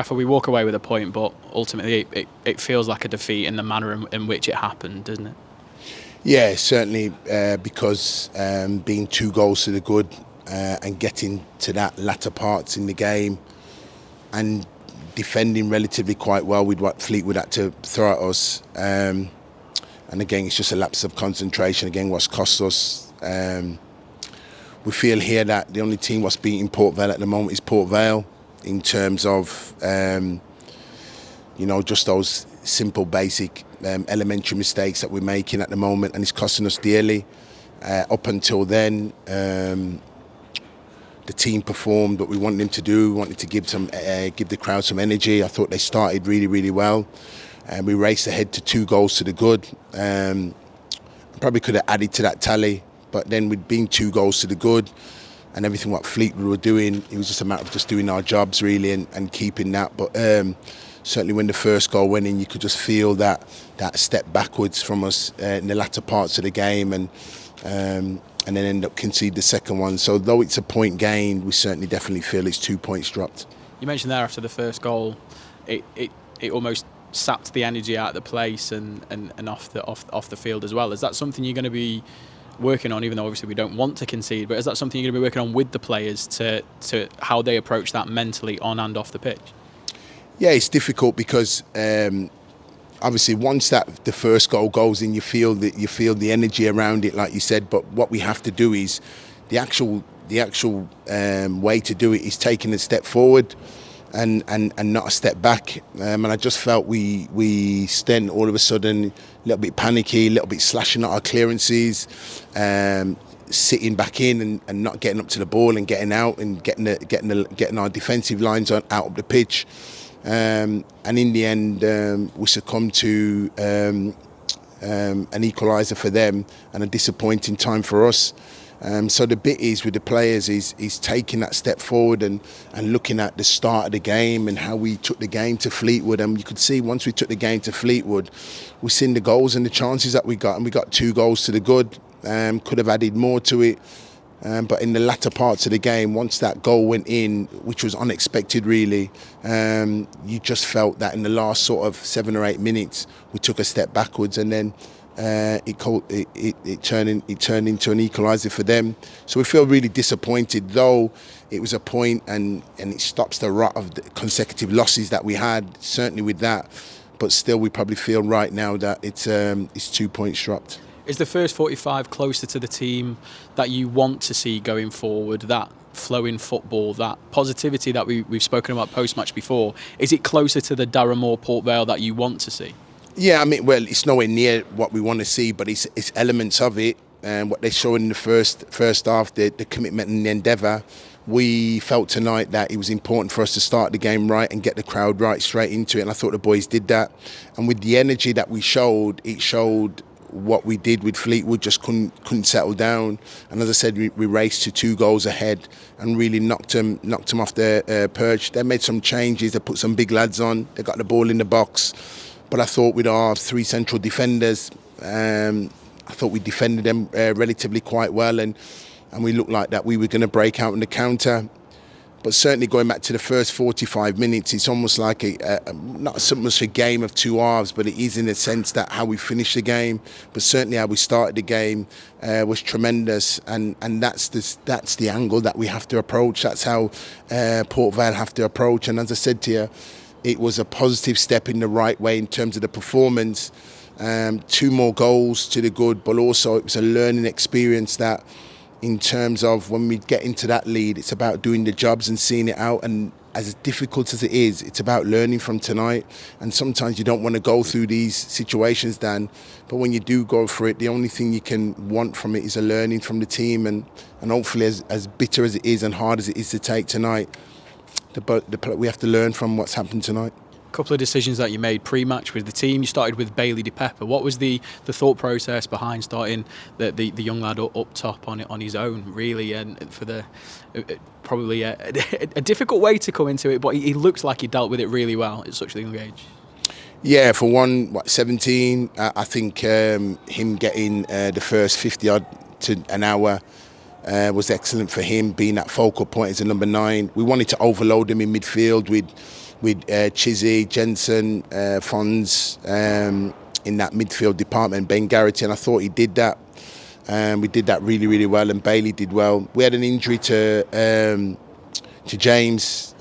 therefore we walk away with a point, but ultimately it feels like a defeat in the manner in which it happened, doesn't it? Yeah, certainly, because being 2 goals to the good and getting to that latter parts in the game and defending relatively quite well with what Fleetwood had to throw at us. And again, it's just a lapse of concentration, again, what's cost us. We feel here that the only team what's beating Port Vale at the moment is Port Vale in terms of, just those simple, basic, elementary mistakes that we're making at the moment, and it's costing us dearly. Up until then, the team performed what we wanted them to do. We wanted to give the crowd some energy. I thought they started really, really well. We raced ahead to 2 goals to the good. Probably could have added to that tally, but then with being 2 goals to the good and everything what Fleetwood were doing, it was just a matter of just doing our jobs really and keeping that. But certainly when the first goal went in, you could just feel that step backwards from us in the latter parts of the game, and then end up concede the second one. So though it's a point gained, we certainly definitely feel it's 2 points dropped. You mentioned there after the first goal, it almost sapped the energy out of the place and off the field as well. Is that something you're going to be working on, even though obviously we don't want to concede, but is that something you're going to be working on with the players to how they approach that mentally on and off the pitch? Yeah, it's difficult because obviously once the first goal goes in, you feel the energy around it, like you said. But what we have to do is the actual way to do it is taking a step forward and not a step back. And I just felt we then all of a sudden a little bit panicky, a little bit slashing at our clearances, sitting back in and not getting up to the ball and getting out and getting our defensive lines out of the pitch. And in the end, we succumbed to an equaliser for them and a disappointing time for us. So the bit is with the players is taking that step forward and looking at the start of the game and how we took the game to Fleetwood. And you could see once we took the game to Fleetwood, we seen the goals and the chances that we got, and we got 2 goals to the good. Could have added more to it. But in the latter parts of the game, once that goal went in, which was unexpected really, you just felt that in the last sort of 7 or 8 minutes, we took a step backwards, and then it turned into an equaliser for them. So we feel really disappointed, though it was a point and it stops the rot of the consecutive losses that we had, certainly with that. But still, we probably feel right now that it's 2 points dropped. Is the first 45 closer to the team that you want to see going forward, that flow in football, that positivity that we've spoken about post-match before? Is it closer to the Darren Moore Port Vale that you want to see? Yeah, I mean, well, it's nowhere near what we want to see, but it's elements of it. And what they showed in the first half, the commitment and the endeavour. We felt tonight that it was important for us to start the game right and get the crowd right straight into it, and I thought the boys did that. And with the energy that we showed, it showed what we did with Fleetwood, just couldn't settle down. And as I said, we raced to 2 goals ahead and really knocked them off their perch. They made some changes, they put some big lads on, they got the ball in the box. But I thought with our 3 central defenders, I thought we defended them relatively quite well, and we looked like that we were going to break out in the counter. But certainly going back to the first 45 minutes, it's almost like not so much a game of 2 halves, but it is in a sense that how we finished the game, but certainly how we started the game was tremendous, and that's the angle that we have to approach. That's how Port Vale have to approach. And as I said to you, it was a positive step in the right way in terms of the performance. 2 more goals to the good, but also it was a learning experience that, in terms of when we get into that lead, it's about doing the jobs and seeing it out. And as difficult as it is, it's about learning from tonight. And sometimes you don't want to go through these situations, Dan, but when you do go for it, the only thing you can want from it is a learning from the team. And hopefully, as bitter as it is and hard as it is to take tonight, we have to learn from what's happened tonight. Couple of decisions that you made pre-match with the team. You started with Bailey De Pepper. What was the thought process behind starting the young lad up top on his own, really, and for the probably a difficult way to come into it, but he looks like he dealt with it really well at such a young age. Yeah, for one, 17, I think him getting the first 50 odd to an hour was excellent for him, being that focal point as a number 9. We wanted to overload him in midfield with with Chizzy, Jensen, Fons in that midfield department, Ben Garrity, and I thought he did that. We did that really, really well, and Bailey did well. We had an injury to James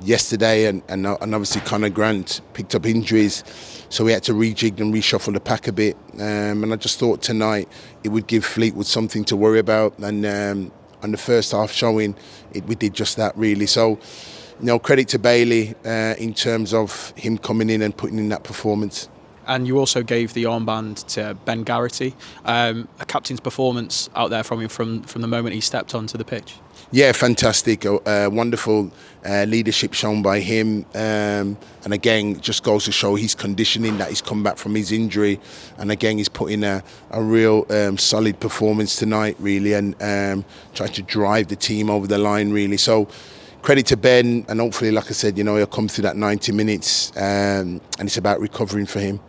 yesterday, and obviously Conor Grant picked up injuries, so we had to rejig and reshuffle the pack a bit. And I just thought tonight it would give Fleetwood something to worry about, and on the first half showing, we did just that really. So, credit to Bailey in terms of him coming in and putting in that performance. And you also gave the armband to Ben Garrity. A captain's performance out there from him from the moment he stepped onto the pitch. Yeah, fantastic. Wonderful leadership shown by him. And again, just goes to show his conditioning, that he's come back from his injury. And again, he's put in a real solid performance tonight, really, and tried to drive the team over the line, really. So credit to Ben, and hopefully, like I said, he'll come through that 90 minutes, and it's about recovering for him.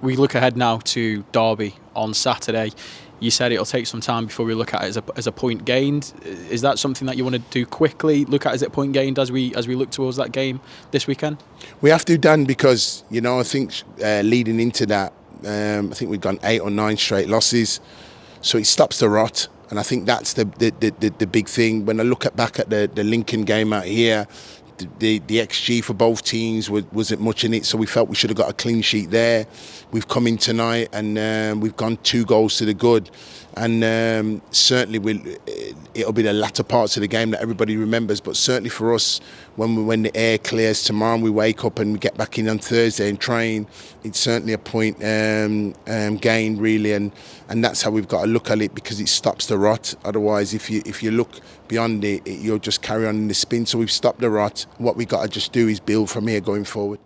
We look ahead now to Derby on Saturday. You said it'll take some time before we look at it as a point gained. Is that something that you want to do quickly? Look at it as a point gained as we look towards that game this weekend? We have to, Dan, because I think leading into that, I think we've gone 8 or 9 straight losses, so it stops the rot. And I think that's the big thing. When I look back at the Lincoln game out here, the XG for both teams wasn't much in it, so we felt we should have got a clean sheet there. We've come in tonight and we've gone 2 goals to the good, and certainly it'll be the latter parts of the game that everybody remembers. But certainly for us, when the air clears tomorrow and we wake up and we get back in on Thursday and train, it's certainly a point gain, really, and that's how we've got to look at it, because it stops the rot. Otherwise, if you look beyond it, you'll just carry on in the spin. So we've stopped the rot. What we got to just do is build from here going forward.